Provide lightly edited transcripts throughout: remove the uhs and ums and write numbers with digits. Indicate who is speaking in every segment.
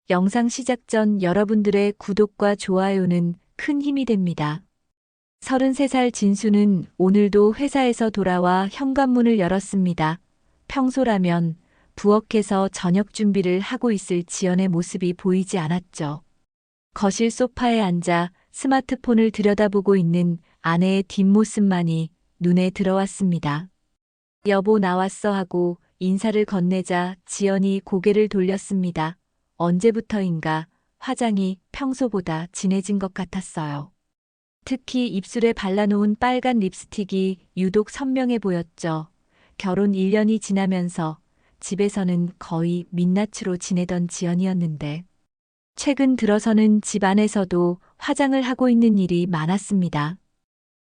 Speaker 1: 영상 시작 전 여러분들의 구독과 좋아요는 큰 힘이 됩니다. 33살 진수는 오늘도 회사에서 돌아와 현관문을 열었습니다. 평소라면 부엌에서 저녁 준비를 하고 있을 지연의 모습이 보이지 않았죠. 거실 소파에 앉아 스마트폰을 들여다보고 있는 아내의 뒷모습만이 눈에 들어왔습니다. 여보 나왔어 하고 인사를 건네자 지연이 고개를 돌렸습니다. 언제부터인가 화장이 평소보다 진해진 것 같았어요. 특히 입술에 발라놓은 빨간 립스틱이 유독 선명해 보였죠. 결혼 1년이 지나면서 집에서는 거의 민낯으로 지내던 지연이었는데 최근 들어서는 집 안에서도 화장을 하고 있는 일이 많았습니다.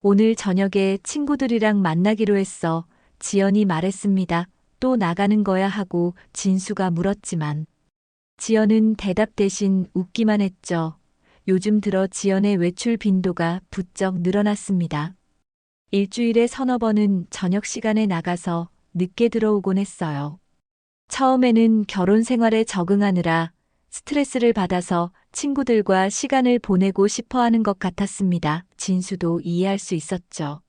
Speaker 1: 오늘 저녁에 친구들이랑 만나기로 했어. 지연이 말했습니다. 또 나가는 거야 하고 진수가 물었지만 지연은 대답 대신 웃기만 했죠. 요즘 들어 지연의 외출 빈도가 부쩍 늘어났습니다. 일주일에 서너 번은 저녁 시간에 나가서 늦게 들어오곤 했어요. 처음에는 결혼 생활에 적응하느라 스트레스를 받아서 친구들과 시간을 보내고 싶어 하는 것 같았습니다. 진수도 이해할 수 있었죠.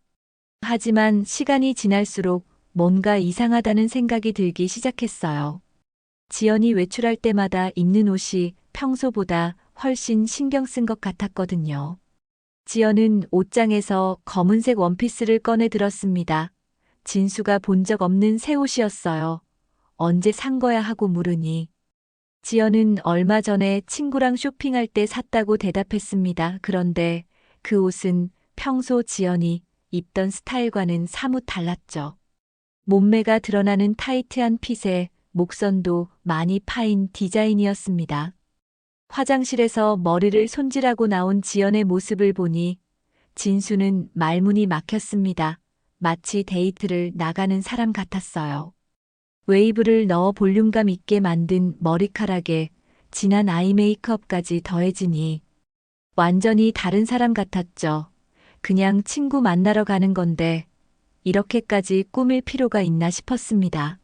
Speaker 1: 하지만 시간이 지날수록 뭔가 이상하다는 생각이 들기 시작했어요. 지연이 외출할 때마다 입는 옷이 평소보다 훨씬 신경 쓴 것 같았거든요. 지연은 옷장에서 검은색 원피스를 꺼내 들었습니다. 진수가 본 적 없는 새 옷이었어요. 언제 산 거야 하고 물으니 지연은 얼마 전에 친구랑 쇼핑할 때 샀다고 대답했습니다. 그런데 그 옷은 평소 지연이 입던 스타일과는 사뭇 달랐죠. 몸매가 드러나는 타이트한 핏에 목선도 많이 파인 디자인이었습니다. 화장실에서 머리를 손질하고 나온 지연의 모습을 보니 진수는 말문이 막혔습니다. 마치 데이트를 나가는 사람 같았어요. 웨이브를 넣어 볼륨감 있게 만든 머리카락에 진한 아이 메이크업까지 더해지니 완전히 다른 사람 같았죠. 그냥 친구 만나러 가는 건데 이렇게까지 꾸밀 필요가 있나 싶었습니다.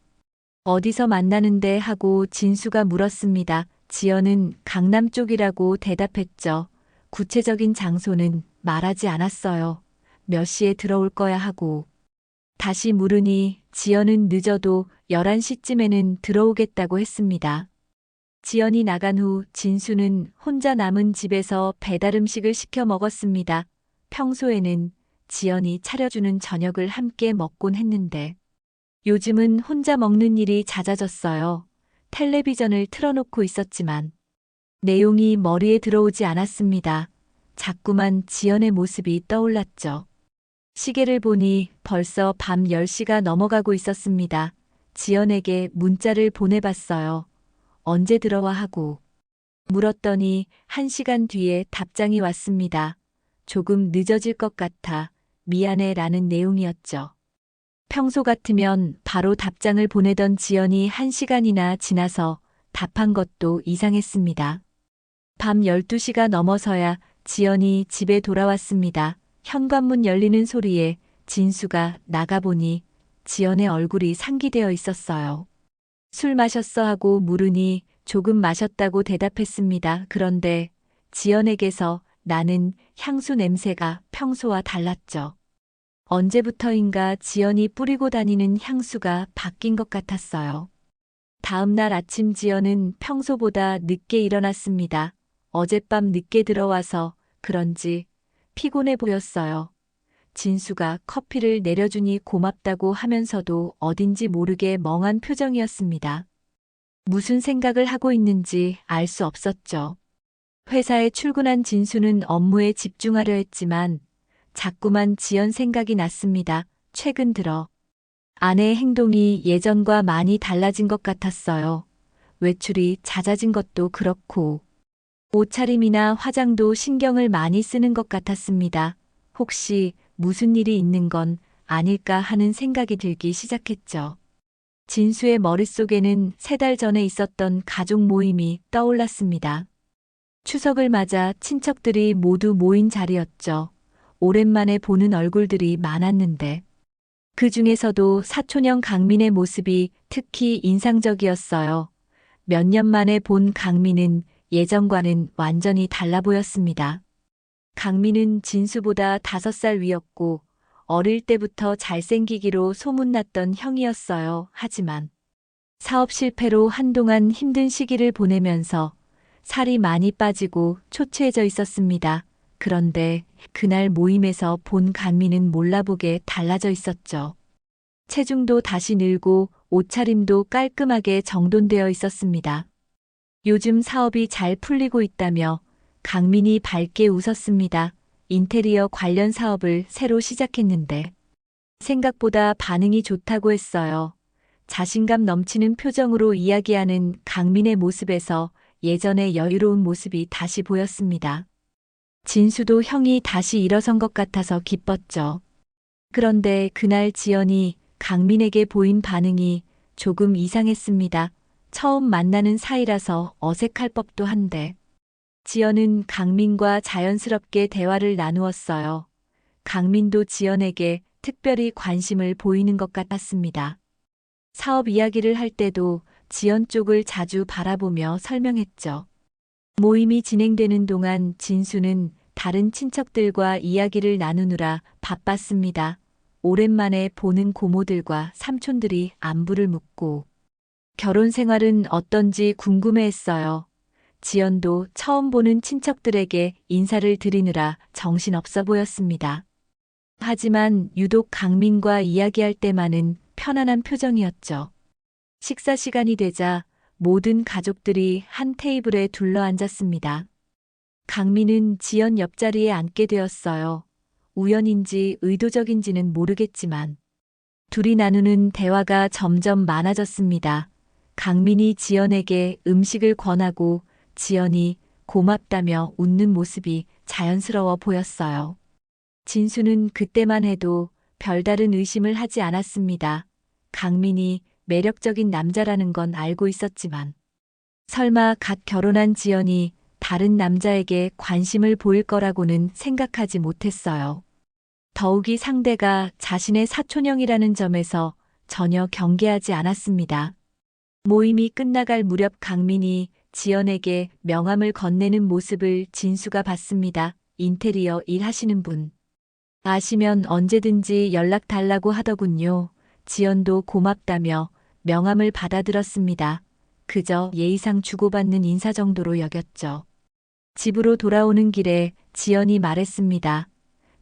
Speaker 1: 어디서 만나는데 하고 진수가 물었습니다. 지연은 강남 쪽이라고 대답했죠. 구체적인 장소는 말하지 않았어요. 몇 시에 들어올 거야 하고. 다시 물으니 지연은 늦어도 11시쯤에는 들어오겠다고 했습니다. 지연이 나간 후 진수는 혼자 남은 집에서 배달 음식을 시켜 먹었습니다. 평소에는 지연이 차려주는 저녁을 함께 먹곤 했는데 요즘은 혼자 먹는 일이 잦아졌어요. 텔레비전을 틀어놓고 있었지만 내용이 머리에 들어오지 않았습니다. 자꾸만 지연의 모습이 떠올랐죠. 시계를 보니 벌써 밤 10시가 넘어가고 있었습니다. 지연에게 문자를 보내봤어요. 언제 들어와 하고. 물었더니 1시간 뒤에 답장이 왔습니다. 조금 늦어질 것 같아 미안해 라는 내용이었죠. 평소 같으면 바로 답장을 보내던 지연이 1시간이나 지나서 답한 것도 이상했습니다. 밤 12시가 넘어서야 지연이 집에 돌아왔습니다. 현관문 열리는 소리에 진수가 나가보니 지연의 얼굴이 상기되어 있었어요. 술 마셨어 하고 물으니 조금 마셨다고 대답했습니다. 그런데 지연에게서 나는 향수 냄새가 평소와 달랐죠. 언제부터인가 지연이 뿌리고 다니는 향수가 바뀐 것 같았어요. 다음 날 아침 지연은 평소보다 늦게 일어났습니다. 어젯밤 늦게 들어와서 그런지 피곤해 보였어요. 진수가 커피를 내려주니 고맙다고 하면서도 어딘지 모르게 멍한 표정이었습니다. 무슨 생각을 하고 있는지 알 수 없었죠. 회사에 출근한 진수는 업무에 집중하려 했지만 자꾸만 지연 생각이 났습니다. 최근 들어 아내의 행동이 예전과 많이 달라진 것 같았어요. 외출이 잦아진 것도 그렇고 옷차림이나 화장도 신경을 많이 쓰는 것 같았습니다. 혹시 무슨 일이 있는 건 아닐까 하는 생각이 들기 시작했죠. 진수의 머릿속에는 3달 전에 있었던 가족 모임이 떠올랐습니다. 추석을 맞아 친척들이 모두 모인 자리였죠. 오랜만에 보는 얼굴들이 많았는데 그 중에서도 사촌형 강민의 모습이 특히 인상적이었어요. 몇 년 만에 본 강민은 예전과는 완전히 달라 보였습니다. 강민은 진수보다 5살 위였고 어릴 때부터 잘생기기로 소문났던 형이었어요. 하지만 사업 실패로 한동안 힘든 시기를 보내면서 살이 많이 빠지고 초췌해져 있었습니다. 그런데 그날 모임에서 본 강민은 몰라보게 달라져 있었죠. 체중도 다시 늘고 옷차림도 깔끔하게 정돈되어 있었습니다. 요즘 사업이 잘 풀리고 있다며 강민이 밝게 웃었습니다. 인테리어 관련 사업을 새로 시작했는데 생각보다 반응이 좋다고 했어요. 자신감 넘치는 표정으로 이야기하는 강민의 모습에서 예전의 여유로운 모습이 다시 보였습니다. 진수도 형이 다시 일어선 것 같아서 기뻤죠. 그런데 그날 지연이 강민에게 보인 반응이 조금 이상했습니다. 처음 만나는 사이라서 어색할 법도 한데. 지연은 강민과 자연스럽게 대화를 나누었어요. 강민도 지연에게 특별히 관심을 보이는 것 같았습니다. 사업 이야기를 할 때도 지연 쪽을 자주 바라보며 설명했죠. 모임이 진행되는 동안 진수는 다른 친척들과 이야기를 나누느라 바빴습니다. 오랜만에 보는 고모들과 삼촌들이 안부를 묻고 결혼 생활은 어떤지 궁금해했어요. 지연도 처음 보는 친척들에게 인사를 드리느라 정신없어 보였습니다. 하지만 유독 강민과 이야기할 때만은 편안한 표정이었죠. 식사 시간이 되자 모든 가족들이 한 테이블에 둘러 앉았습니다. 강민은 지연 옆자리에 앉게 되었어요. 우연인지 의도적인지는 모르겠지만 둘이 나누는 대화가 점점 많아졌습니다. 강민이 지연에게 음식을 권하고 지연이 고맙다며 웃는 모습이 자연스러워 보였어요. 진수는 그때만 해도 별다른 의심을 하지 않았습니다. 강민이 매력적인 남자라는 건 알고 있었지만 설마 갓 결혼한 지연이 다른 남자에게 관심을 보일 거라고는 생각하지 못했어요. 더욱이 상대가 자신의 사촌형이라는 점에서 전혀 경계하지 않았습니다. 모임이 끝나갈 무렵 강민이 지연에게 명함을 건네는 모습을 진수가 봤습니다. 인테리어 일하시는 분. 아시면 언제든지 연락 달라고 하더군요. 지연도 고맙다며 명함을 받아들었습니다. 그저 예의상 주고받는 인사 정도로 여겼죠. 집으로 돌아오는 길에 지연이 말했습니다.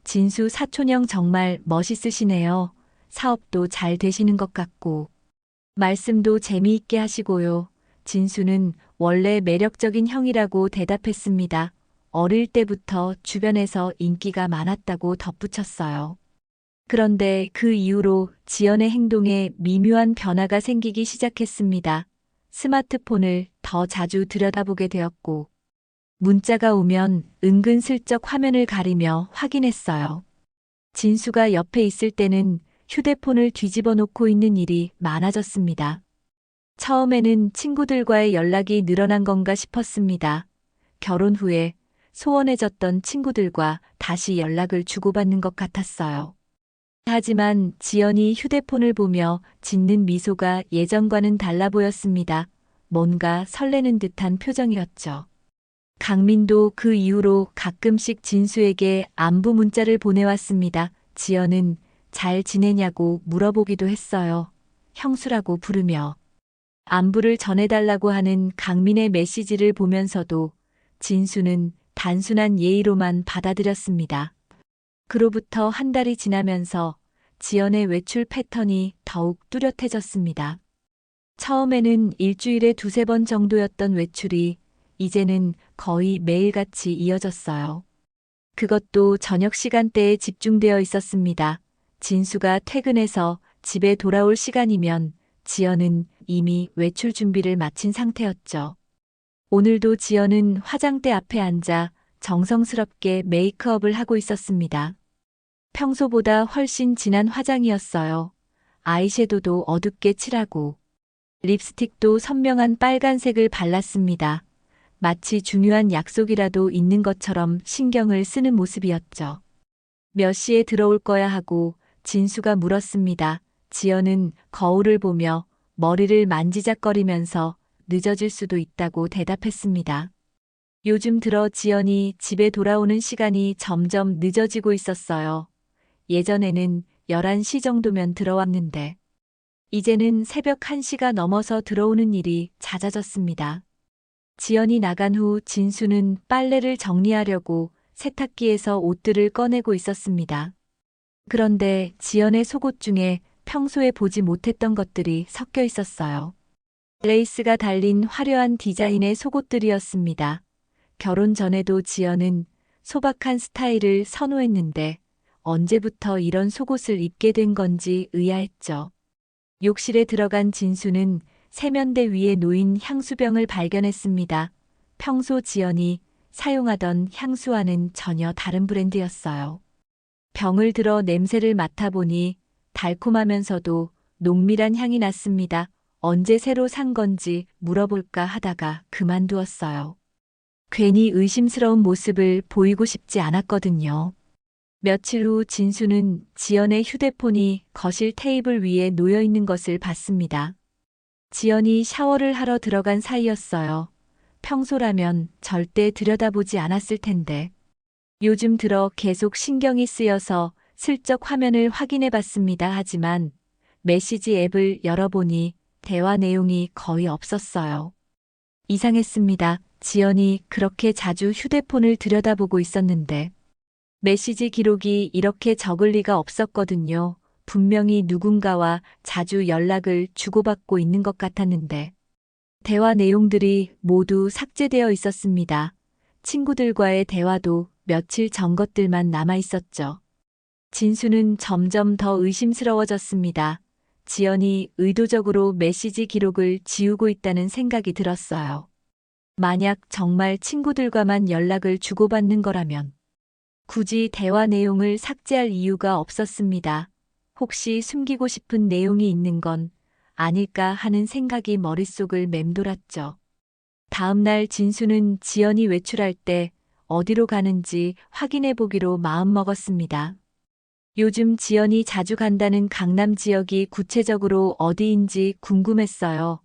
Speaker 1: 진수 사촌형 정말 멋있으시네요. 사업도 잘 되시는 것 같고. 말씀도 재미있게 하시고요. 진수는 원래 매력적인 형이라고 대답했습니다. 어릴 때부터 주변에서 인기가 많았다고 덧붙였어요. 그런데 그 이후로 지연의 행동에 미묘한 변화가 생기기 시작했습니다. 스마트폰을 더 자주 들여다보게 되었고, 문자가 오면 은근슬쩍 화면을 가리며 확인했어요. 진수가 옆에 있을 때는 휴대폰을 뒤집어 놓고 있는 일이 많아졌습니다. 처음에는 친구들과의 연락이 늘어난 건가 싶었습니다. 결혼 후에 소원해졌던 친구들과 다시 연락을 주고받는 것 같았어요. 하지만 지연이 휴대폰을 보며 짓는 미소가 예전과는 달라 보였습니다. 뭔가 설레는 듯한 표정이었죠. 강민도 그 이후로 가끔씩 진수에게 안부 문자를 보내왔습니다. 지연은 잘 지내냐고 물어보기도 했어요. 형수라고 부르며. 안부를 전해달라고 하는 강민의 메시지를 보면서도 진수는 단순한 예의로만 받아들였습니다. 그로부터 한 달이 지나면서 지연의 외출 패턴이 더욱 뚜렷해졌습니다. 처음에는 일주일에 2~3번 정도였던 외출이 이제는 거의 매일같이 이어졌어요. 그것도 저녁 시간대에 집중되어 있었습니다. 진수가 퇴근해서 집에 돌아올 시간이면 지연은 이미 외출 준비를 마친 상태였죠. 오늘도 지연은 화장대 앞에 앉아 정성스럽게 메이크업을 하고 있었습니다. 평소보다 훨씬 진한 화장이었어요. 아이섀도도 어둡게 칠하고 립스틱도 선명한 빨간색을 발랐습니다. 마치 중요한 약속이라도 있는 것처럼 신경을 쓰는 모습이었죠. 몇 시에 들어올 거야 하고 진수가 물었습니다. 지연은 거울을 보며 머리를 만지작거리면서 늦어질 수도 있다고 대답했습니다. 요즘 들어 지연이 집에 돌아오는 시간이 점점 늦어지고 있었어요. 예전에는 11시 정도면 들어왔는데, 이제는 새벽 1시가 넘어서 들어오는 일이 잦아졌습니다. 지연이 나간 후 진수는 빨래를 정리하려고 세탁기에서 옷들을 꺼내고 있었습니다. 그런데 지연의 속옷 중에 평소에 보지 못했던 것들이 섞여 있었어요. 레이스가 달린 화려한 디자인의 속옷들이었습니다. 결혼 전에도 지연은 소박한 스타일을 선호했는데 언제부터 이런 속옷을 입게 된 건지 의아했죠. 욕실에 들어간 진수는 세면대 위에 놓인 향수병을 발견했습니다. 평소 지연이 사용하던 향수와는 전혀 다른 브랜드였어요. 병을 들어 냄새를 맡아보니 달콤하면서도 농밀한 향이 났습니다. 언제 새로 산 건지 물어볼까 하다가 그만두었어요. 괜히 의심스러운 모습을 보이고 싶지 않았거든요. 며칠 후 진수는 지연의 휴대폰이 거실 테이블 위에 놓여 있는 것을 봤습니다. 지연이 샤워를 하러 들어간 사이였어요. 평소라면 절대 들여다보지 않았을 텐데. 요즘 들어 계속 신경이 쓰여서 슬쩍 화면을 확인해 봤습니다. 하지만 메시지 앱을 열어보니 대화 내용이 거의 없었어요. 이상했습니다. 지연이 그렇게 자주 휴대폰을 들여다보고 있었는데 메시지 기록이 이렇게 적을 리가 없었거든요. 분명히 누군가와 자주 연락을 주고받고 있는 것 같았는데 대화 내용들이 모두 삭제되어 있었습니다. 친구들과의 대화도 며칠 전 것들만 남아 있었죠. 진수는 점점 더 의심스러워졌습니다. 지연이 의도적으로 메시지 기록을 지우고 있다는 생각이 들었어요. 만약 정말 친구들과만 연락을 주고받는 거라면 굳이 대화 내용을 삭제할 이유가 없었습니다. 혹시 숨기고 싶은 내용이 있는 건 아닐까 하는 생각이 머릿속을 맴돌았죠. 다음 날 진수는 지연이 외출할 때 어디로 가는지 확인해 보기로 마음먹었습니다. 요즘 지연이 자주 간다는 강남 지역이 구체적으로 어디인지 궁금했어요.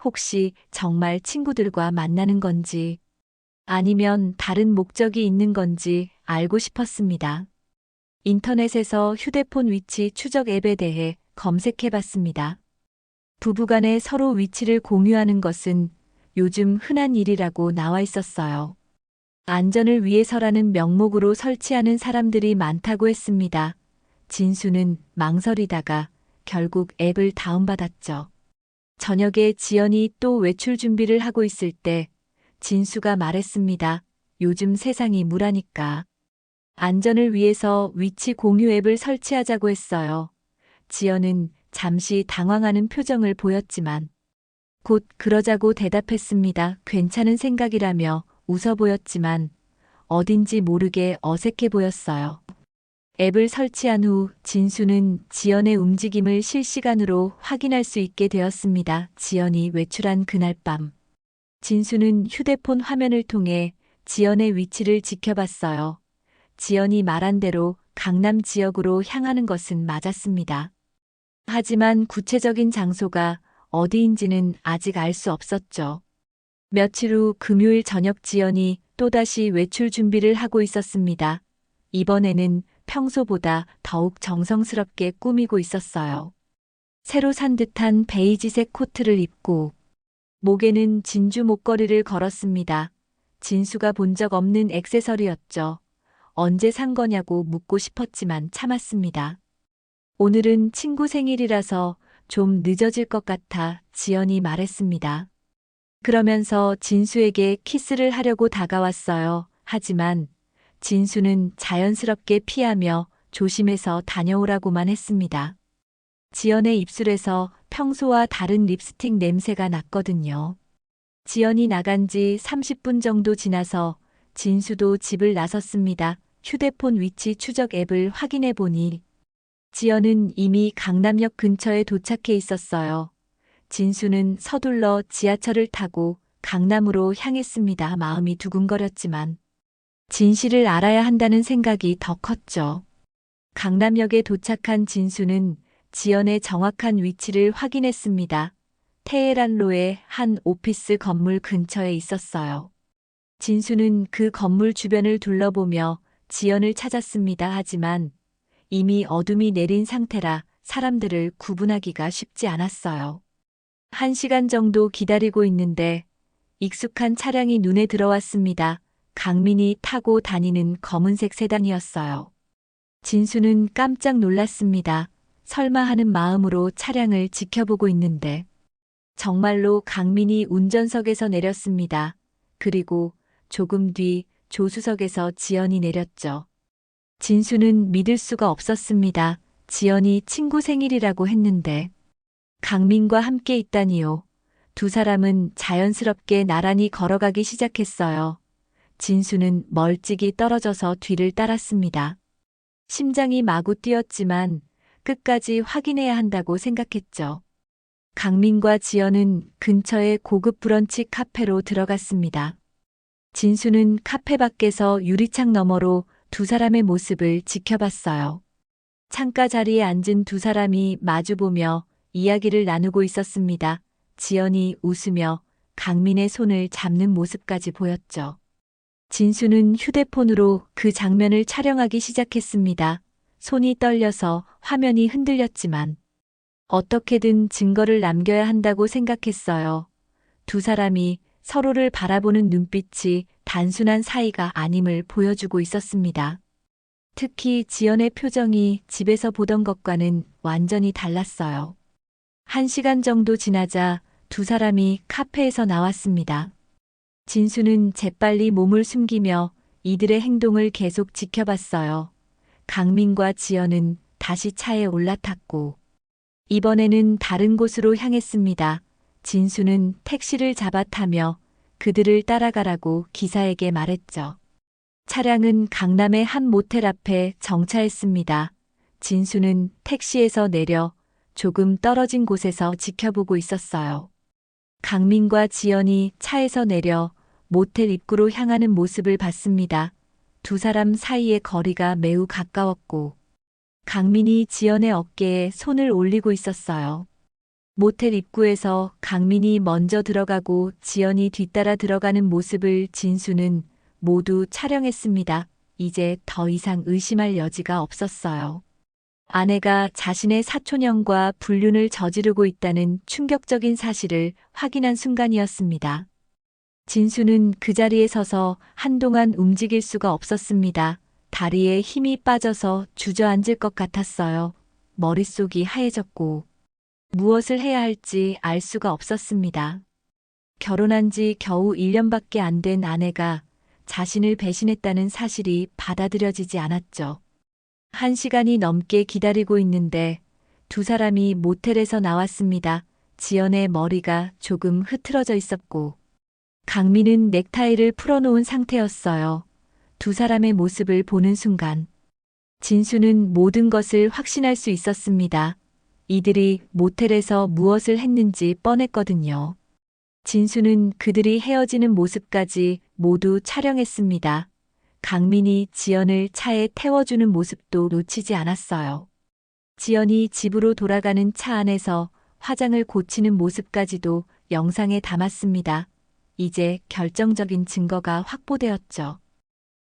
Speaker 1: 혹시 정말 친구들과 만나는 건지 아니면 다른 목적이 있는 건지 알고 싶었습니다. 인터넷에서 휴대폰 위치 추적 앱에 대해 검색해 봤습니다. 부부간에 서로 위치를 공유하는 것은 요즘 흔한 일이라고 나와 있었어요. 안전을 위해서라는 명목으로 설치하는 사람들이 많다고 했습니다. 진수는 망설이다가 결국 앱을 다운받았죠. 저녁에 지연이 또 외출 준비를 하고 있을 때 진수가 말했습니다. 요즘 세상이 무라니까. 안전을 위해서 위치 공유 앱을 설치하자고 했어요. 지연은 잠시 당황하는 표정을 보였지만 곧 그러자고 대답했습니다. 괜찮은 생각이라며 웃어 보였지만 어딘지 모르게 어색해 보였어요. 앱을 설치한 후 진수는 지연의 움직임을 실시간으로 확인할 수 있게 되었습니다. 지연이 외출한 그날 밤. 진수는 휴대폰 화면을 통해 지연의 위치를 지켜봤어요. 지연이 말한 대로 강남 지역으로 향하는 것은 맞았습니다. 하지만 구체적인 장소가 어디인지는 아직 알 수 없었죠. 며칠 후 금요일 저녁 지연이 또다시 외출 준비를 하고 있었습니다. 이번에는 평소보다 더욱 정성스럽게 꾸미고 있었어요. 새로 산 듯한 베이지색 코트를 입고 목에는 진주 목걸이를 걸었습니다. 진수가 본 적 없는 액세서리였죠. 언제 산 거냐고 묻고 싶었지만 참았습니다. 오늘은 친구 생일이라서 좀 늦어질 것 같아 지연이 말했습니다. 그러면서 진수에게 키스를 하려고 다가왔어요. 하지만 진수는 자연스럽게 피하며 조심해서 다녀오라고만 했습니다. 지연의 입술에서 평소와 다른 립스틱 냄새가 났거든요. 지연이 나간 지 30분 정도 지나서 진수도 집을 나섰습니다. 휴대폰 위치 추적 앱을 확인해 보니 지연은 이미 강남역 근처에 도착해 있었어요. 진수는 서둘러 지하철을 타고 강남으로 향했습니다. 마음이 두근거렸지만 진실을 알아야 한다는 생각이 더 컸죠. 강남역에 도착한 진수는 지연의 정확한 위치를 확인했습니다. 테헤란로의 한 오피스 건물 근처에 있었어요. 진수는 그 건물 주변을 둘러보며 지연을 찾았습니다. 하지만 이미 어둠이 내린 상태라 사람들을 구분하기가 쉽지 않았어요. 1시간 정도 기다리고 있는데 익숙한 차량이 눈에 들어왔습니다. 강민이 타고 다니는 검은색 세단이었어요. 진수는 깜짝 놀랐습니다. 설마 하는 마음으로 차량을 지켜보고 있는데 정말로 강민이 운전석에서 내렸습니다. 그리고 조금 뒤 조수석에서 지연이 내렸죠. 진수는 믿을 수가 없었습니다. 지연이 친구 생일이라고 했는데 강민과 함께 있다니요. 두 사람은 자연스럽게 나란히 걸어가기 시작했어요. 진수는 멀찍이 떨어져서 뒤를 따랐습니다. 심장이 마구 뛰었지만 끝까지 확인해야 한다고 생각했죠. 강민과 지연은 근처의 고급 브런치 카페로 들어갔습니다. 진수는 카페 밖에서 유리창 너머로 두 사람의 모습을 지켜봤어요. 창가 자리에 앉은 두 사람이 마주보며 이야기를 나누고 있었습니다. 지연이 웃으며 강민의 손을 잡는 모습까지 보였죠. 진수는 휴대폰으로 그 장면을 촬영하기 시작했습니다. 손이 떨려서 화면이 흔들렸지만 어떻게든 증거를 남겨야 한다고 생각했어요. 두 사람이 서로를 바라보는 눈빛이 단순한 사이가 아님을 보여주고 있었습니다. 특히 지연의 표정이 집에서 보던 것과는 완전히 달랐어요. 1시간 정도 지나자 두 사람이 카페에서 나왔습니다. 진수는 재빨리 몸을 숨기며 이들의 행동을 계속 지켜봤어요. 강민과 지연은 다시 차에 올라탔고 이번에는 다른 곳으로 향했습니다. 진수는 택시를 잡아 타며 그들을 따라가라고 기사에게 말했죠. 차량은 강남의 한 모텔 앞에 정차했습니다. 진수는 택시에서 내려 조금 떨어진 곳에서 지켜보고 있었어요. 강민과 지연이 차에서 내려 모텔 입구로 향하는 모습을 봤습니다. 두 사람 사이의 거리가 매우 가까웠고 강민이 지연의 어깨에 손을 올리고 있었어요. 모텔 입구에서 강민이 먼저 들어가고 지연이 뒤따라 들어가는 모습을 진수는 모두 촬영했습니다. 이제 더 이상 의심할 여지가 없었어요. 아내가 자신의 사촌형과 불륜을 저지르고 있다는 충격적인 사실을 확인한 순간이었습니다. 진수는 그 자리에 서서 한동안 움직일 수가 없었습니다. 다리에 힘이 빠져서 주저앉을 것 같았어요. 머릿속이 하얘졌고 무엇을 해야 할지 알 수가 없었습니다. 결혼한 지 겨우 1년밖에 안 된 아내가 자신을 배신했다는 사실이 받아들여지지 않았죠. 1시간이 넘게 기다리고 있는데 두 사람이 모텔에서 나왔습니다. 지연의 머리가 조금 흐트러져 있었고 강민은 넥타이를 풀어놓은 상태였어요. 두 사람의 모습을 보는 순간 진수는 모든 것을 확신할 수 있었습니다. 이들이 모텔에서 무엇을 했는지 뻔했거든요. 진수는 그들이 헤어지는 모습까지 모두 촬영했습니다. 강민이 지연을 차에 태워주는 모습도 놓치지 않았어요. 지연이 집으로 돌아가는 차 안에서 화장을 고치는 모습까지도 영상에 담았습니다. 이제 결정적인 증거가 확보되었죠.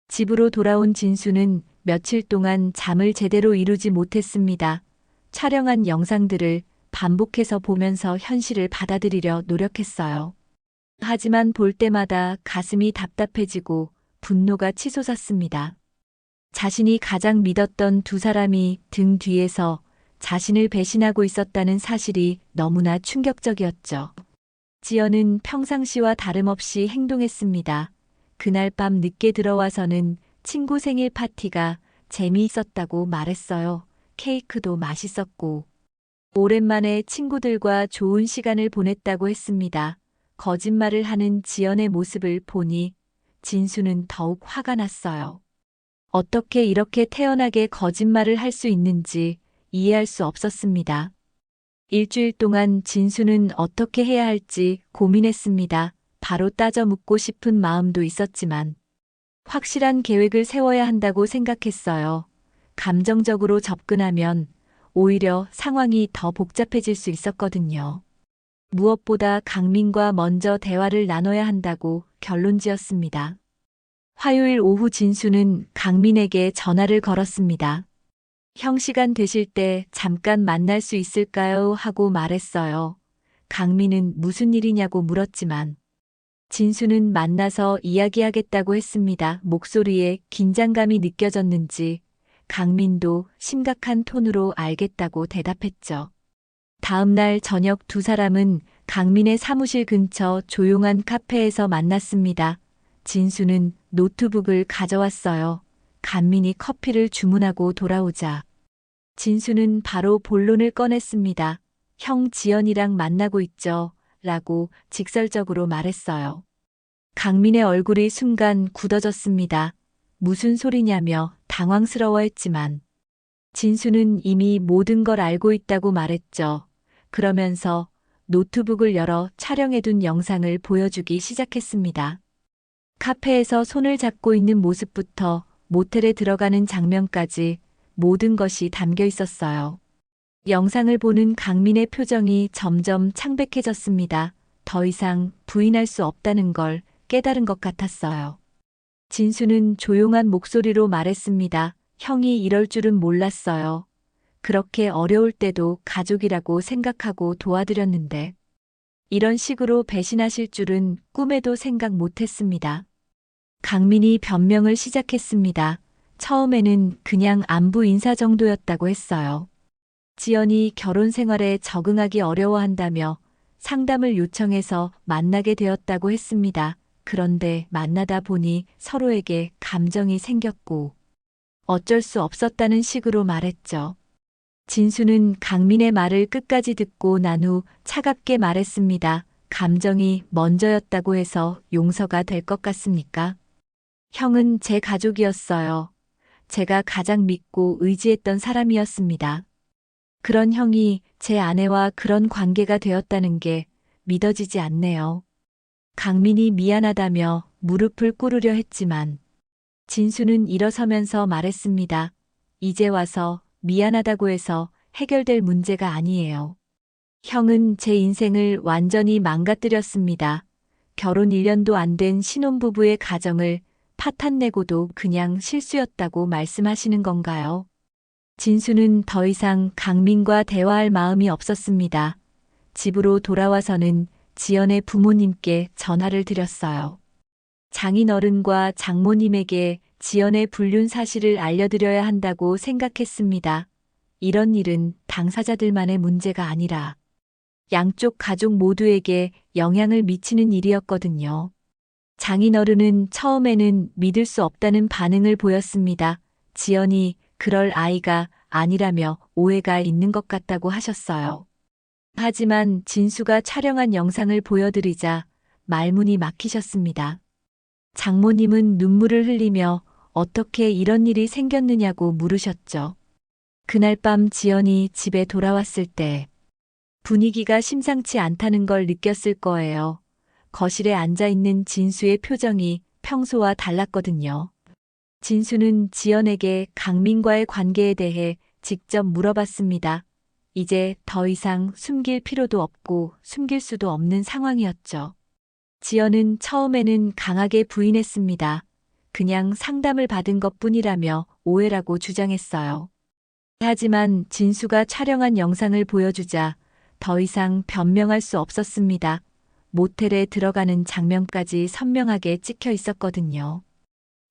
Speaker 1: 집으로 돌아온 진수는 며칠 동안 잠을 제대로 이루지 못했습니다. 촬영한 영상들을 반복해서 보면서 현실을 받아들이려 노력했어요. 하지만 볼 때마다 가슴이 답답해지고 분노가 치솟았습니다. 자신이 가장 믿었던 두 사람이 등 뒤에서 자신을 배신하고 있었다는 사실이 너무나 충격적이었죠. 지연은 평상시와 다름없이 행동했습니다. 그날 밤 늦게 들어와서는 친구 생일 파티가 재미있었다고 말했어요. 케이크도 맛있었고 오랜만에 친구들과 좋은 시간을 보냈다고 했습니다. 거짓말을 하는 지연의 모습을 보니 진수는 더욱 화가 났어요. 어떻게 이렇게 태연하게 거짓말을 할 수 있는지 이해할 수 없었습니다. 일주일 동안 진수는 어떻게 해야 할지 고민했습니다. 바로 따져 묻고 싶은 마음도 있었지만 확실한 계획을 세워야 한다고 생각했어요. 감정적으로 접근하면 오히려 상황이 더 복잡해질 수 있었거든요. 무엇보다 강민과 먼저 대화를 나눠야 한다고 결론지었습니다. 화요일 오후 진수는 강민에게 전화를 걸었습니다. 형 시간 되실 때 잠깐 만날 수 있을까요? 하고 말했어요. 강민은 무슨 일이냐고 물었지만 진수는 만나서 이야기하겠다고 했습니다. 목소리에 긴장감이 느껴졌는지 강민도 심각한 톤으로 알겠다고 대답했죠. 다음 날 저녁 두 사람은 강민의 사무실 근처 조용한 카페에서 만났습니다. 진수는 노트북을 가져왔어요. 강민이 커피를 주문하고 돌아오자 진수는 바로 본론을 꺼냈습니다. 형 지연이랑 만나고 있죠. 라고 직설적으로 말했어요. 강민의 얼굴이 순간 굳어졌습니다. 무슨 소리냐며 당황스러워했지만 진수는 이미 모든 걸 알고 있다고 말했죠. 그러면서 노트북을 열어 촬영해둔 영상을 보여주기 시작했습니다. 카페에서 손을 잡고 있는 모습부터 모텔에 들어가는 장면까지 모든 것이 담겨 있었어요. 영상을 보는 강민의 표정이 점점 창백해졌습니다. 더 이상 부인할 수 없다는 걸 깨달은 것 같았어요. 진수는 조용한 목소리로 말했습니다. 형이 이럴 줄은 몰랐어요. 그렇게 어려울 때도 가족이라고 생각하고 도와드렸는데 이런 식으로 배신하실 줄은 꿈에도 생각 못했습니다. 강민이 변명을 시작했습니다. 처음에는 그냥 안부 인사 정도였다고 했어요. 지연이 결혼 생활에 적응하기 어려워한다며 상담을 요청해서 만나게 되었다고 했습니다. 그런데 만나다 보니 서로에게 감정이 생겼고 어쩔 수 없었다는 식으로 말했죠. 진수는 강민의 말을 끝까지 듣고 난 후 차갑게 말했습니다. 감정이 먼저였다고 해서 용서가 될 것 같습니까? 형은 제 가족이었어요. 제가 가장 믿고 의지했던 사람이었습니다. 그런 형이 제 아내와 그런 관계가 되었다는 게 믿어지지 않네요. 강민이 미안하다며 무릎을 꿇으려 했지만 진수는 일어서면서 말했습니다. 이제 와서 미안하다고 해서 해결될 문제가 아니에요. 형은 제 인생을 완전히 망가뜨렸습니다. 결혼 1년도 안 된 신혼부부의 가정을 파탄내고도 그냥 실수였다고 말씀하시는 건가요? 진수는 더 이상 강민과 대화할 마음이 없었습니다. 집으로 돌아와서는 지연의 부모님께 전화를 드렸어요. 장인어른과 장모님에게 지연의 불륜 사실을 알려드려야 한다고 생각했습니다. 이런 일은 당사자들만의 문제가 아니라 양쪽 가족 모두에게 영향을 미치는 일이었거든요. 장인어른은 처음에는 믿을 수 없다는 반응을 보였습니다. 지연이 그럴 아이가 아니라며 오해가 있는 것 같다고 하셨어요. 하지만 진수가 촬영한 영상을 보여드리자 말문이 막히셨습니다. 장모님은 눈물을 흘리며 어떻게 이런 일이 생겼느냐고 물으셨죠. 그날 밤 지연이 집에 돌아왔을 때 분위기가 심상치 않다는 걸 느꼈을 거예요. 거실에 앉아 있는 진수의 표정이 평소와 달랐거든요. 진수는 지연에게 강민과의 관계에 대해 직접 물어봤습니다. 이제 더 이상 숨길 필요도 없고 숨길 수도 없는 상황이었죠. 지연은 처음에는 강하게 부인했습니다. 그냥 상담을 받은 것뿐이라며 오해라고 주장했어요. 하지만 진수가 촬영한 영상을 보여주자 더 이상 변명할 수 없었습니다. 모텔에 들어가는 장면까지 선명하게 찍혀 있었거든요.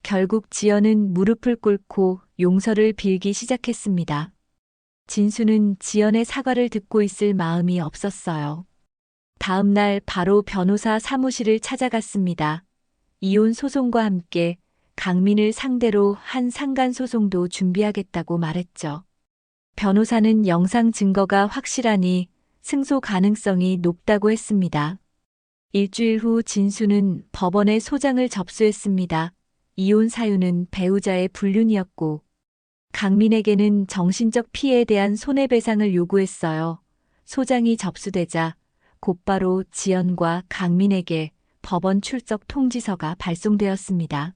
Speaker 1: 결국 지연은 무릎을 꿇고 용서를 빌기 시작했습니다. 진수는 지연의 사과를 듣고 있을 마음이 없었어요. 다음 날 바로 변호사 사무실을 찾아갔습니다. 이혼 소송과 함께 강민을 상대로 한 상간 소송도 준비하겠다고 말했죠. 변호사는 영상 증거가 확실하니 승소 가능성이 높다고 했습니다. 일주일 후 진수는 법원에 소장을 접수했습니다. 이혼 사유는 배우자의 불륜이었고 강민에게는 정신적 피해에 대한 손해배상을 요구했어요. 소장이 접수되자 곧바로 지연과 강민에게 법원 출석 통지서가 발송되었습니다.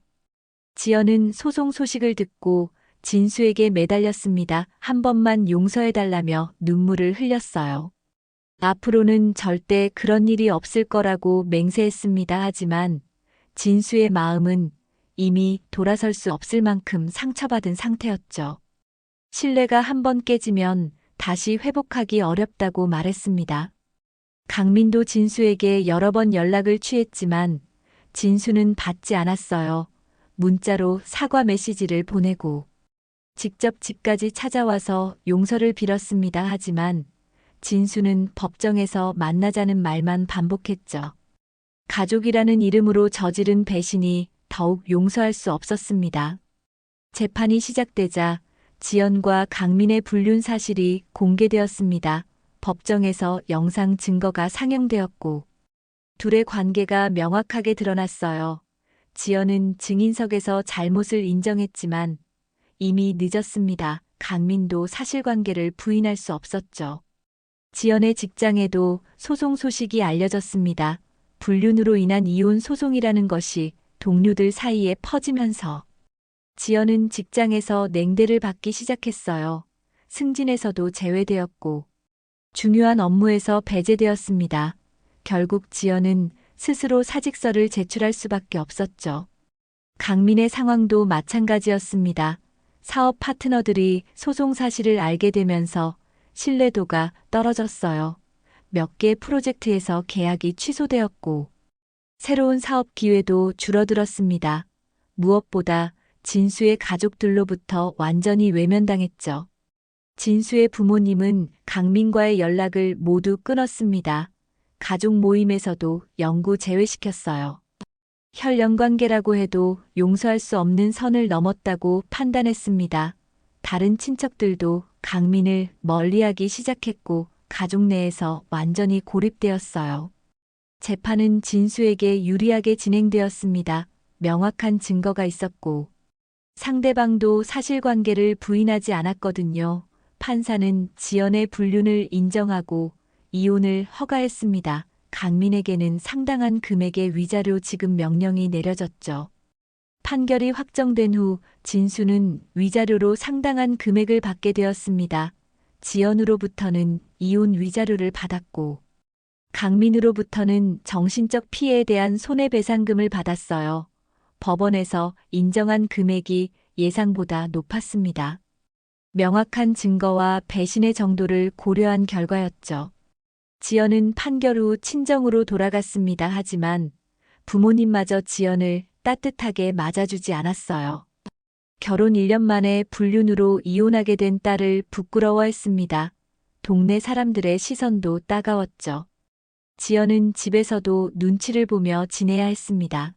Speaker 1: 지연은 소송 소식을 듣고 진수에게 매달렸습니다. 한 번만 용서해달라며 눈물을 흘렸어요. 앞으로는 절대 그런 일이 없을 거라고 맹세했습니다. 하지만 진수의 마음은 이미 돌아설 수 없을 만큼 상처받은 상태였죠. 신뢰가 한번 깨지면 다시 회복하기 어렵다고 말했습니다. 강민도 진수에게 여러 번 연락을 취했지만 진수는 받지 않았어요. 문자로 사과 메시지를 보내고 직접 집까지 찾아와서 용서를 빌었습니다. 하지만 진수는 법정에서 만나자는 말만 반복했죠. 가족이라는 이름으로 저지른 배신이 더욱 용서할 수 없었습니다. 재판이 시작되자 지연과 강민의 불륜 사실이 공개되었습니다. 법정에서 영상 증거가 상영되었고 둘의 관계가 명확하게 드러났어요. 지연은 증인석에서 잘못을 인정했지만 이미 늦었습니다. 강민도 사실관계를 부인할 수 없었죠. 지연의 직장에도 소송 소식이 알려졌습니다. 불륜으로 인한 이혼 소송이라는 것이 동료들 사이에 퍼지면서 지연은 직장에서 냉대를 받기 시작했어요. 승진에서도 제외되었고 중요한 업무에서 배제되었습니다. 결국 지연은 스스로 사직서를 제출할 수밖에 없었죠. 강민의 상황도 마찬가지였습니다. 사업 파트너들이 소송 사실을 알게 되면서 신뢰도가 떨어졌어요. 몇 개 프로젝트에서 계약이 취소되었고 새로운 사업 기회도 줄어들었습니다. 무엇보다 진수의 가족들로부터 완전히 외면당했죠. 진수의 부모님은 강민과의 연락을 모두 끊었습니다. 가족 모임에서도 영구 제외시켰어요. 혈연관계라고 해도 용서할 수 없는 선을 넘었다고 판단했습니다. 다른 친척들도 강민을 멀리하기 시작했고 가족 내에서 완전히 고립되었어요. 재판은 진수에게 유리하게 진행되었습니다. 명확한 증거가 있었고 상대방도 사실관계를 부인하지 않았거든요. 판사는 지연의 불륜을 인정하고 이혼을 허가했습니다. 강민에게는 상당한 금액의 위자료 지급 명령이 내려졌죠. 판결이 확정된 후 진수는 위자료로 상당한 금액을 받게 되었습니다. 지연으로부터는 이혼 위자료를 받았고 강민으로부터는 정신적 피해에 대한 손해배상금을 받았어요. 법원에서 인정한 금액이 예상보다 높았습니다. 명확한 증거와 배신의 정도를 고려한 결과였죠. 지연은 판결 후 친정으로 돌아갔습니다. 하지만 부모님마저 지연을 따뜻하게 맞아주지 않았어요. 결혼 1년 만에 불륜으로 이혼하게 된 딸을 부끄러워했습니다. 동네 사람들의 시선도 따가웠죠. 지연은 집에서도 눈치를 보며 지내야 했습니다.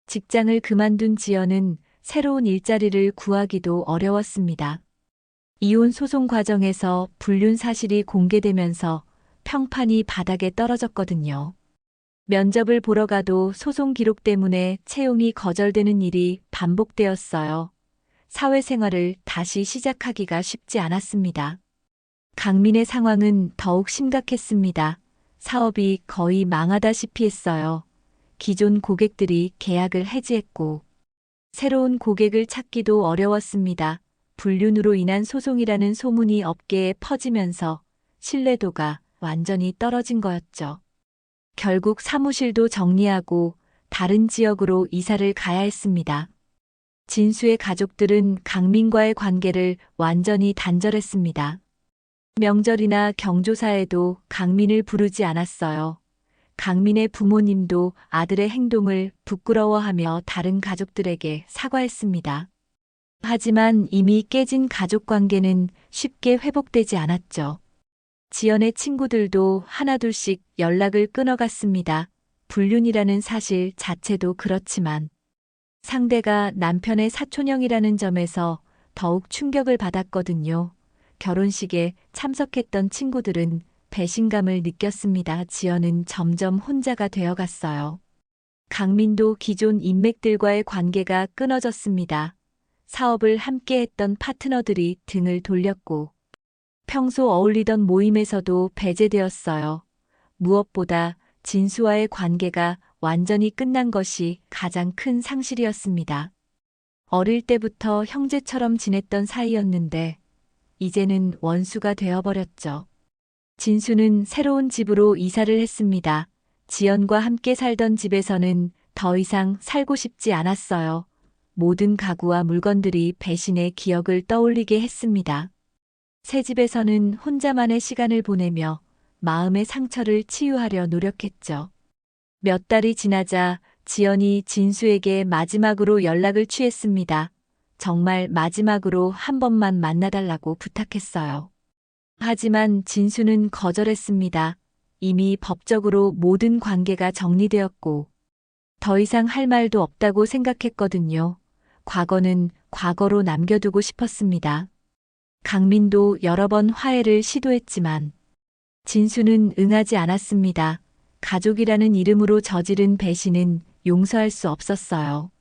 Speaker 1: 직장을 그만둔 지연은 새로운 일자리를 구하기도 어려웠습니다. 이혼 소송 과정에서 불륜 사실이 공개되면서 평판이 바닥에 떨어졌거든요. 면접을 보러 가도 소송 기록 때문에 채용이 거절되는 일이 반복되었어요. 사회생활을 다시 시작하기가 쉽지 않았습니다. 강민의 상황은 더욱 심각했습니다. 사업이 거의 망하다시피 했어요. 기존 고객들이 계약을 해지했고 새로운 고객을 찾기도 어려웠습니다. 불륜으로 인한 소송이라는 소문이 업계에 퍼지면서 신뢰도가 완전히 떨어진 거였죠. 결국 사무실도 정리하고 다른 지역으로 이사를 가야 했습니다. 진수의 가족들은 강민과의 관계를 완전히 단절했습니다. 명절이나 경조사에도 강민을 부르지 않았어요. 강민의 부모님도 아들의 행동을 부끄러워하며 다른 가족들에게 사과했습니다. 하지만 이미 깨진 가족 관계는 쉽게 회복되지 않았죠. 지연의 친구들도 하나둘씩 연락을 끊어갔습니다. 불륜이라는 사실 자체도 그렇지만 상대가 남편의 사촌형이라는 점에서 더욱 충격을 받았거든요. 결혼식에 참석했던 친구들은 배신감을 느꼈습니다. 지연은 점점 혼자가 되어갔어요. 강민도 기존 인맥들과의 관계가 끊어졌습니다. 사업을 함께했던 파트너들이 등을 돌렸고 평소 어울리던 모임에서도 배제되었어요. 무엇보다 진수와의 관계가 완전히 끝난 것이 가장 큰 상실이었습니다. 어릴 때부터 형제처럼 지냈던 사이였는데 이제는 원수가 되어버렸죠. 진수는 새로운 집으로 이사를 했습니다. 지연과 함께 살던 집에서는 더 이상 살고 싶지 않았어요. 모든 가구와 물건들이 배신의 기억을 떠올리게 했습니다. 새 집에서는 혼자만의 시간을 보내며 마음의 상처를 치유하려 노력했죠. 몇 달이 지나자 지연이 진수에게 마지막으로 연락을 취했습니다. 정말 마지막으로 한 번만 만나달라고 부탁했어요. 하지만 진수는 거절했습니다. 이미 법적으로 모든 관계가 정리되었고 더 이상 할 말도 없다고 생각했거든요. 과거는 과거로 남겨두고 싶었습니다. 강민도 여러 번 화해를 시도했지만 진수는 응하지 않았습니다. 가족이라는 이름으로 저지른 배신은 용서할 수 없었어요.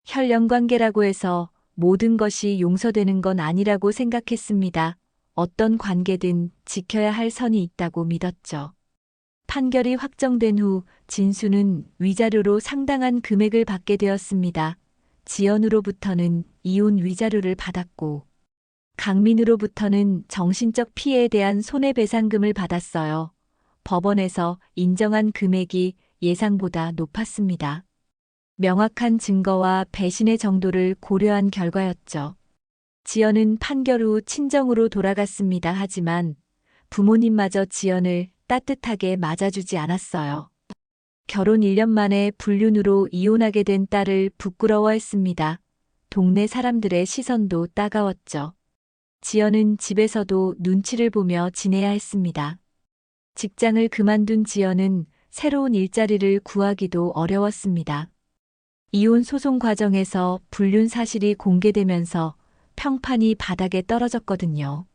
Speaker 1: 혈연 관계라고 해서 모든 것이 용서되는 건 아니라고 생각했습니다. 어떤 관계든 지켜야 할 선이 있다고 믿었죠. 판결이 확정된 후 진수는 위자료로 상당한 금액을 받게 되었습니다. 지연으로부터는 이혼 위자료를 받았고 강민으로부터는 정신적 피해에 대한 손해배상금을 받았어요. 법원에서 인정한 금액이 예상보다 높았습니다. 명확한 증거와 배신의 정도를 고려한 결과였죠. 지연은 판결 후 친정으로 돌아갔습니다. 하지만 부모님마저 지연을 따뜻하게 맞아주지 않았어요. 결혼 1년 만에 불륜으로 이혼하게 된 딸을 부끄러워했습니다. 동네 사람들의 시선도 따가웠죠. 지연은 집에서도 눈치를 보며 지내야 했습니다. 직장을 그만둔 지연은 새로운 일자리를 구하기도 어려웠습니다. 이혼 소송 과정에서 불륜 사실이 공개되면서 평판이 바닥에 떨어졌거든요.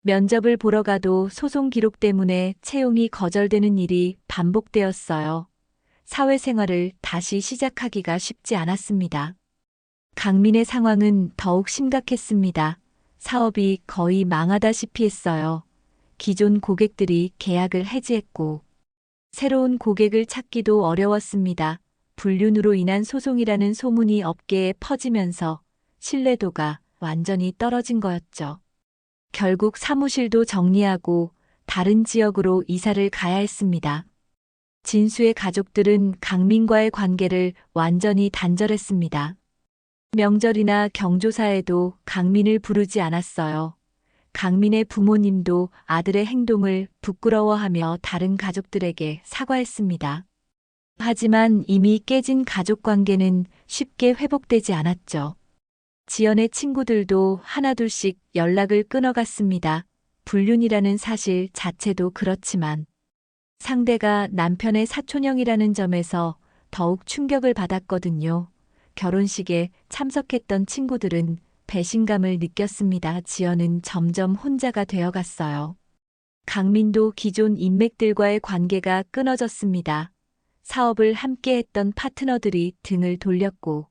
Speaker 1: 면접을 보러 가도 소송 기록 때문에 채용이 거절되는 일이 반복되었어요. 사회생활을 다시 시작하기가 쉽지 않았습니다. 강민의 상황은 더욱 심각했습니다. 사업이 거의 망하다시피 했어요. 기존 고객들이 계약을 해지했고 새로운 고객을 찾기도 어려웠습니다. 불륜으로 인한 소송이라는 소문이 업계에 퍼지면서 신뢰도가 완전히 떨어진 거였죠. 결국 사무실도 정리하고 다른 지역으로 이사를 가야 했습니다. 진수의 가족들은 강민과의 관계를 완전히 단절했습니다. 명절이나 경조사에도 강민을 부르지 않았어요. 강민의 부모님도 아들의 행동을 부끄러워하며 다른 가족들에게 사과했습니다. 하지만 이미 깨진 가족 관계는 쉽게 회복되지 않았죠. 지연의 친구들도 하나둘씩 연락을 끊어갔습니다. 불륜이라는 사실 자체도 그렇지만 상대가 남편의 사촌형이라는 점에서 더욱 충격을 받았거든요. 결혼식에 참석했던 친구들은 배신감을 느꼈습니다. 지연은 점점 혼자가 되어갔어요. 강민도 기존 인맥들과의 관계가 끊어졌습니다. 사업을 함께 했던 파트너들이 등을 돌렸고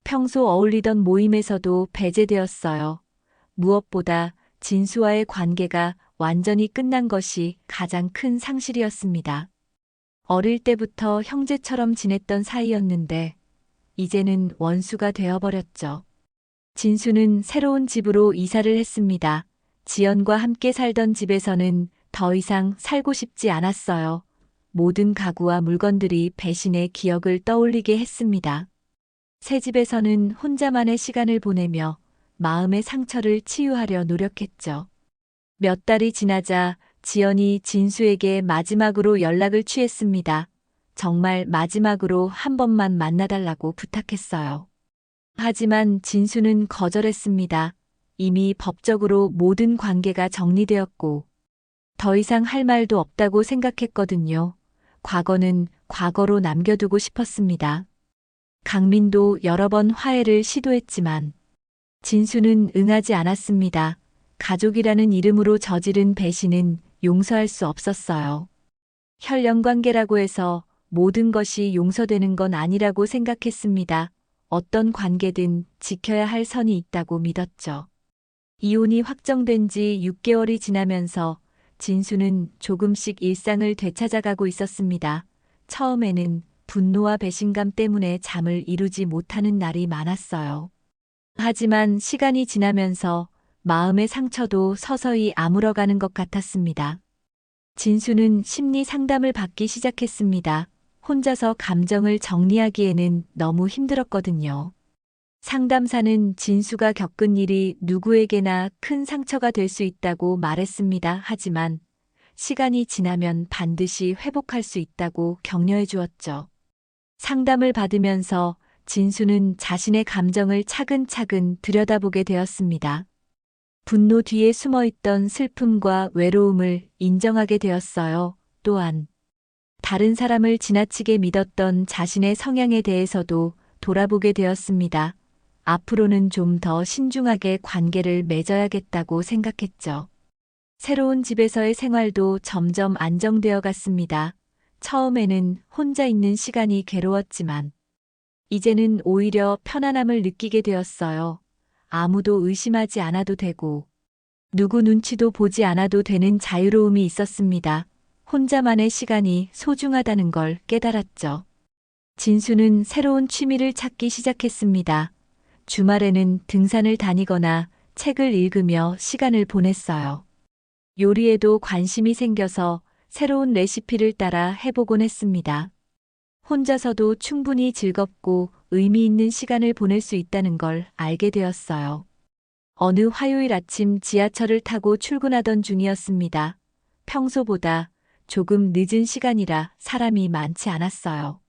Speaker 1: 평소 어울리던 모임에서도 배제되었어요. 무엇보다 진수와의 관계가 완전히 끝난 것이 가장 큰 상실이었습니다. 어릴 때부터 형제처럼 지냈던 사이였는데 이제는 원수가 되어버렸죠. 진수는 새로운 집으로 이사를 했습니다. 지연과 함께 살던 집에서는 더 이상 살고 싶지 않았어요. 모든 가구와 물건들이 배신의 기억을 떠올리게 했습니다. 새 집에서는 혼자만의 시간을 보내며 마음의 상처를 치유하려 노력했죠. 몇 달이 지나자 지연이 진수에게 마지막으로 연락을 취했습니다. 정말 마지막으로 한 번만 만나달라고 부탁했어요. 하지만 진수는 거절했습니다. 이미 법적으로 모든 관계가 정리되었고 더 이상 할 말도 없다고 생각했거든요. 과거는 과거로 남겨두고 싶었습니다. 강민도 여러 번 화해를 시도했지만 진수는 응하지 않았습니다. 가족이라는 이름으로 저지른 배신은 용서할 수 없었어요. 혈연 관계라고 해서 모든 것이 용서되는 건 아니라고 생각했습니다. 어떤 관계든 지켜야 할 선이 있다고 믿었죠. 이혼이 확정된 지 6개월이 지나면서 진수는 조금씩 일상을 되찾아가고 있었습니다. 처음에는 분노와 배신감 때문에 잠을 이루지 못하는 날이 많았어요. 하지만 시간이 지나면서 마음의 상처도 서서히 아물어가는 것 같았습니다. 진수는 심리 상담을 받기 시작했습니다. 혼자서 감정을 정리하기에는 너무 힘들었거든요. 상담사는 진수가 겪은 일이 누구에게나 큰 상처가 될 수 있다고 말했습니다. 하지만 시간이 지나면 반드시 회복할 수 있다고 격려해 주었죠. 상담을 받으면서 진수는 자신의 감정을 차근차근 들여다보게 되었습니다. 분노 뒤에 숨어있던 슬픔과 외로움을 인정하게 되었어요. 또한 다른 사람을 지나치게 믿었던 자신의 성향에 대해서도 돌아보게 되었습니다. 앞으로는 좀 더 신중하게 관계를 맺어야겠다고 생각했죠. 새로운 집에서의 생활도 점점 안정되어 갔습니다. 처음에는 혼자 있는 시간이 괴로웠지만 이제는 오히려 편안함을 느끼게 되었어요. 아무도 의심하지 않아도 되고 누구 눈치도 보지 않아도 되는 자유로움이 있었습니다. 혼자만의 시간이 소중하다는 걸 깨달았죠. 진수는 새로운 취미를 찾기 시작했습니다. 주말에는 등산을 다니거나 책을 읽으며 시간을 보냈어요. 요리에도 관심이 생겨서 새로운 레시피를 따라 해보곤 했습니다. 혼자서도 충분히 즐겁고 의미 있는 시간을 보낼 수 있다는 걸 알게 되었어요. 어느 화요일 아침 지하철을 타고 출근하던 중이었습니다. 평소보다 조금 늦은 시간이라 사람이 많지 않았어요.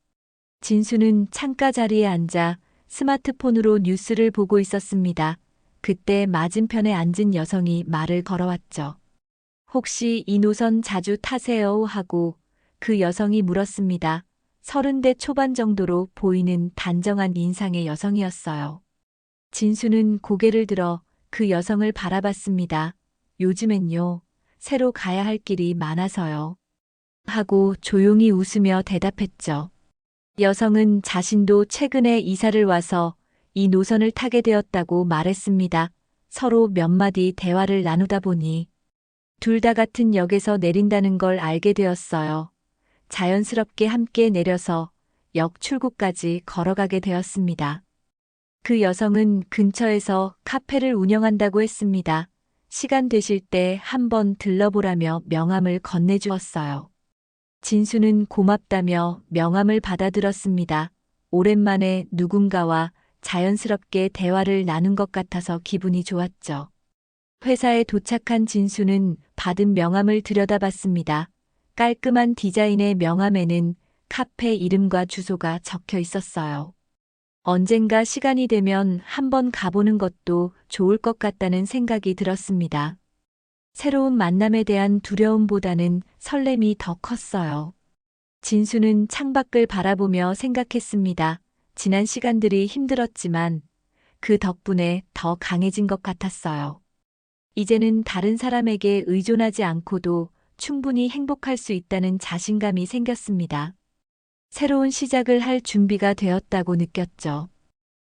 Speaker 1: 진수는 창가 자리에 앉아 스마트폰으로 뉴스를 보고 있었습니다. 그때 맞은편에 앉은 여성이 말을 걸어왔죠. 혹시 이 노선 자주 타세요? 하고 그 여성이 물었습니다. 30대 초반 정도로 보이는 단정한 인상의 여성이었어요. 진수는 고개를 들어 그 여성을 바라봤습니다. 요즘엔요, 새로 가야 할 길이 많아서요. 하고 조용히 웃으며 대답했죠. 여성은 자신도 최근에 이사를 와서 이 노선을 타게 되었다고 말했습니다. 서로 몇 마디 대화를 나누다 보니 둘 다 같은 역에서 내린다는 걸 알게 되었어요. 자연스럽게 함께 내려서 역 출구까지 걸어가게 되었습니다. 그 여성은 근처에서 카페를 운영한다고 했습니다. 시간 되실 때 한번 들러보라며 명함을 건네주었어요. 진수는 고맙다며 명함을 받아들었습니다. 오랜만에 누군가와 자연스럽게 대화를 나눈 것 같아서 기분이 좋았죠. 회사에 도착한 진수는 받은 명함을 들여다봤습니다. 깔끔한 디자인의 명함에는 카페 이름과 주소가 적혀 있었어요. 언젠가 시간이 되면 한번 가보는 것도 좋을 것 같다는 생각이 들었습니다. 새로운 만남에 대한 두려움보다는 설렘이 더 컸어요. 진수는 창밖을 바라보며 생각했습니다. 지난 시간들이 힘들었지만 그 덕분에 더 강해진 것 같았어요. 이제는 다른 사람에게 의존하지 않고도 충분히 행복할 수 있다는 자신감이 생겼습니다. 새로운 시작을 할 준비가 되었다고 느꼈죠.